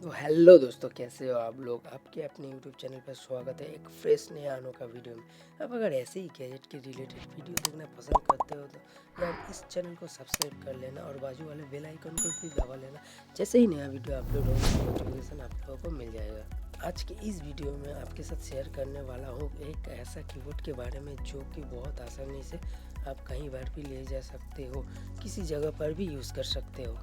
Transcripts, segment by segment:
तो हेलो दोस्तों, कैसे हो आप लोग। आपके अपने यूट्यूब चैनल पर स्वागत है एक फ्रेश नया अनोखा वीडियो में। आप अगर ऐसे ही गैजेट के रिलेटेड वीडियो देखना पसंद करते हो तो यार इस चैनल को सब्सक्राइब कर लेना और बाजू वाले बेल आइकन को भी दबा लेना। जैसे ही नया वीडियो अपलोड होगा तो नोटिफिकेशन आप लोगों को मिल जाएगा। आज के इस वीडियो में आपके साथ शेयर करने वाला हूँ एक ऐसा कीबोर्ड के बारे में जो कि बहुत आसानी से आप कहीं बार भी ले जा सकते हो, किसी जगह पर भी यूज़ कर सकते हो।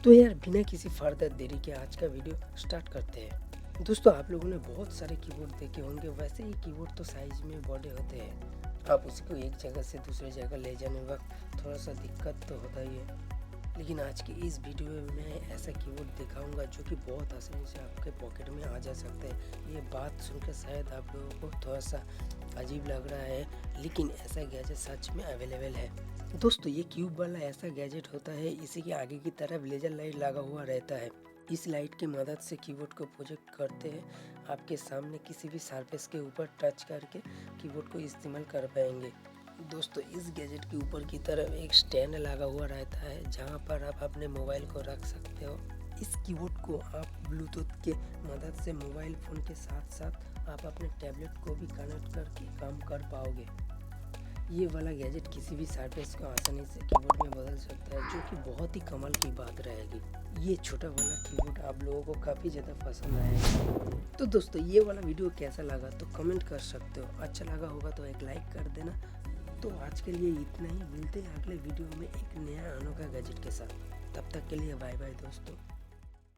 तो यार बिना किसी फर्दर देरी के आज का वीडियो स्टार्ट करते हैं। दोस्तों, आप लोगों ने बहुत सारे कीबोर्ड देखे होंगे। वैसे ही कीबोर्ड तो साइज में बड़े होते हैं। आप उसको एक जगह से दूसरी जगह ले जाने वक्त थोड़ा सा दिक्कत तो होता ही है। लेकिन आज की इस वीडियो में मैं ऐसा कीबोर्ड दिखाऊंगा जो कि बहुत आसानी से आपके पॉकेट में आ जा सकता है। ये बात सुनकर शायद आप लोगों को थोड़ा सा अजीब लग रहा है, लेकिन ऐसा गैजेट सच में अवेलेबल है। दोस्तों, ये क्यूब वाला ऐसा गैजेट होता है, इसी के आगे की तरफ लेजर लाइट लगा हुआ रहता है। इस लाइट की मदद से कीबोर्ड को प्रोजेक्ट करते हैं। आपके सामने किसी भी सरफेस के ऊपर टच करके कीबोर्ड को इस्तेमाल कर पाएंगे। दोस्तों, इस गैजेट के ऊपर की तरफ एक स्टैंड लगा हुआ रहता है जहां पर आप अपने मोबाइल को रख सकते हो। इस कीबोर्ड को आप ब्लूटूथ के मदद से मोबाइल फ़ोन के साथ साथ आप अपने टैबलेट को भी कनेक्ट करके काम कर पाओगे। ये वाला गैजेट किसी भी सरफेस को आसानी से कीबोर्ड में बदल सकता है, जो कि बहुत ही कमाल की बात रहेगी। ये छोटा वाला कीबोर्ड आप लोगों को काफ़ी ज़्यादा पसंद आएगा। तो दोस्तों, ये वाला वीडियो कैसा लगा तो कमेंट कर सकते हो। अच्छा लगा होगा तो एक लाइक कर देना। तो आज के लिए इतना ही। मिलते हैं अगले वीडियो में एक नया अनोखा गैजेट के साथ। तब तक के लिए बाय बाय दोस्तों।